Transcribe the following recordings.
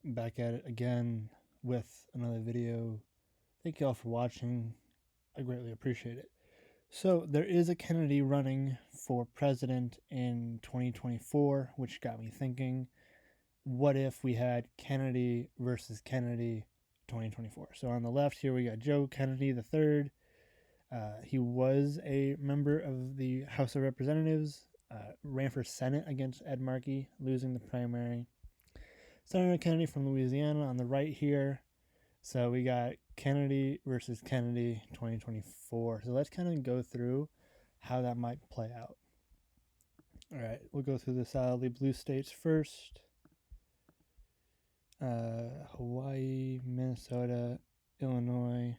Back at it again with another video. Thank you all for watching. I greatly appreciate it. So, there is a Kennedy running for president in 2024, which got me thinking, what if we had Kennedy versus Kennedy 2024? So, on the left here, we got Joe Kennedy III. He was a member of the House of Representatives, ran for Senate against Ed Markey, losing the primary. Senator Kennedy from Louisiana on the right here. So we got Kennedy versus Kennedy 2024. So let's kind of go through how that might play out. All right, we'll go through the solidly blue states first. Hawaii, Minnesota, Illinois,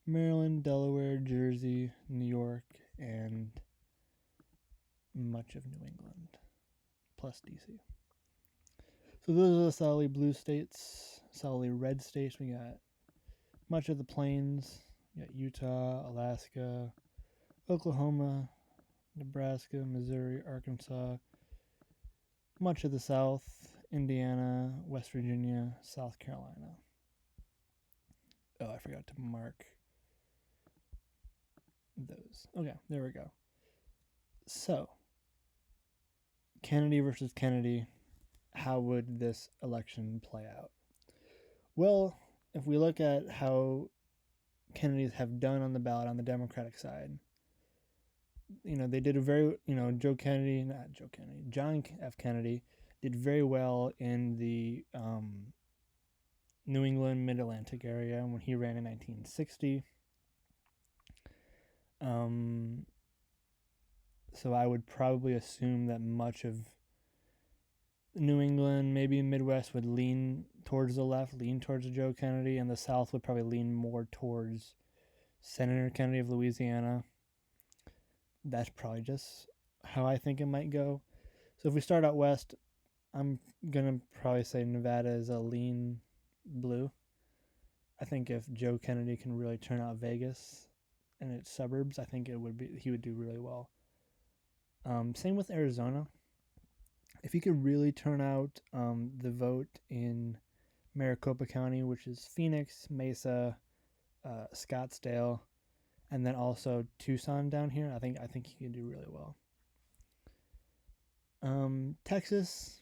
Maryland, Delaware, Jersey, New York, and much of New England, plus DC. So those are the solidly blue states. Solidly red states, we got much of the plains. We got Utah, Alaska, Oklahoma, Nebraska, Missouri, Arkansas, much of the South, Indiana, West Virginia, South Carolina. Oh, I forgot to mark those. Okay, there we go. So, Kennedy versus Kennedy, how would this election play out? Well, if we look at how Kennedys have done on the ballot on the Democratic side, they did a very, John F. Kennedy did very well in the New England Mid-Atlantic area when he ran in 1960. So I would probably assume that much of New England, maybe Midwest, would lean towards the left, lean towards Joe Kennedy, and the South would probably lean more towards Senator Kennedy of Louisiana. That's probably just how I think it might go. So if we start out west, I'm going to probably say Nevada is a lean blue. I think if Joe Kennedy can really turn out Vegas and its suburbs, I think he would do really well. Same with Arizona. If he could really turn out the vote in Maricopa County, which is Phoenix, Mesa, Scottsdale, and then also Tucson down here, I think he could do really well. Texas,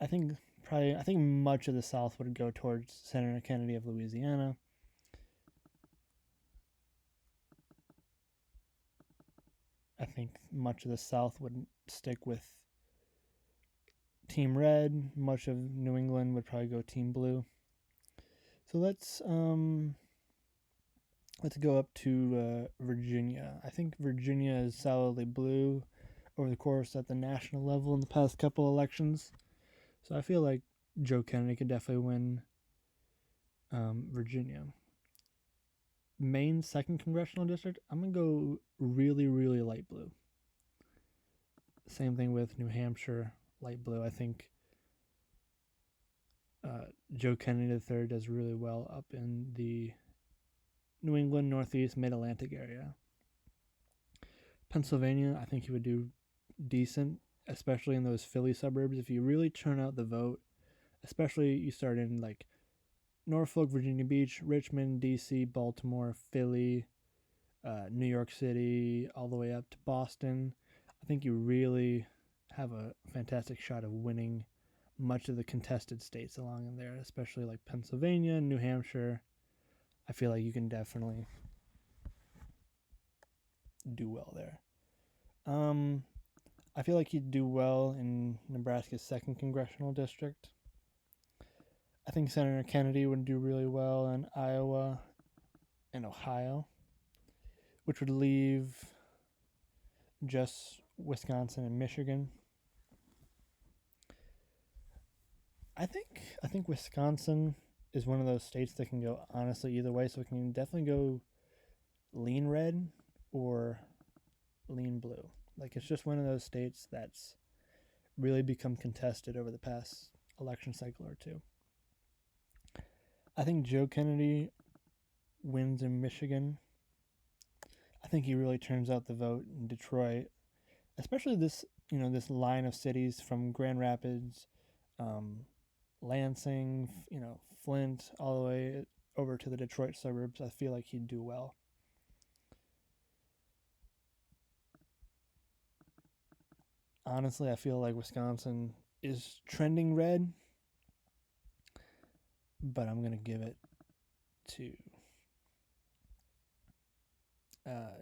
I think much of the South would go towards Senator Kennedy of Louisiana. I think much of the South would stick with Team Red. Much of New England would probably go Team Blue. So let's go up to Virginia. I think Virginia is solidly blue over the course at the national level in the past couple elections. So I feel like Joe Kennedy could definitely win Virginia. Maine 2nd Congressional District, I'm going to go really, really light blue. Same thing with New Hampshire, light blue. I think Joe Kennedy III does really well up in the New England, Northeast, Mid-Atlantic area. Pennsylvania, I think he would do decent, especially in those Philly suburbs. If you really turn out the vote, especially you start in like Norfolk, Virginia Beach, Richmond, D.C., Baltimore, Philly, New York City, all the way up to Boston, I think you really have a fantastic shot of winning much of the contested states along in there, especially like Pennsylvania, New Hampshire. I feel like you can definitely do well there. I feel like he'd do well in Nebraska's 2nd Congressional District. I think Senator Kennedy would do really well in Iowa and Ohio, which would leave just Wisconsin and Michigan. I think Wisconsin is one of those states that can go honestly either way, so it can definitely go lean red or lean blue. Like, it's just one of those states that's really become contested over the past election cycle or two. I think Joe Kennedy wins in Michigan. I think he really turns out the vote in Detroit, especially this line of cities from Grand Rapids, Lansing, Flint, all the way over to the Detroit suburbs, I feel like he'd do well. Honestly, I feel like Wisconsin is trending red, but I'm going to give it to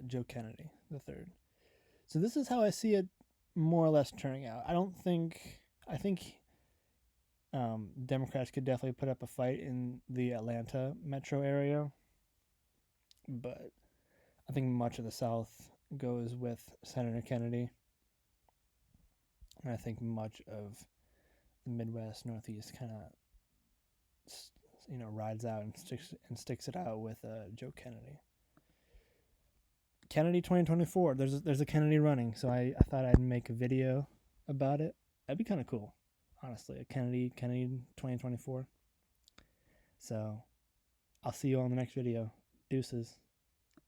Joe Kennedy III. So this is how I see it more or less turning out. I think Democrats could definitely put up a fight in the Atlanta metro area, but I think much of the South goes with Senator Kennedy. And I think much of the Midwest, Northeast kind of, rides out and sticks it out with Joe Kennedy. Kennedy 2024. There's a Kennedy running, so I thought I'd make a video about it. That'd be kind of cool, honestly. A Kennedy 2024. So I'll see you on the next video. Deuces.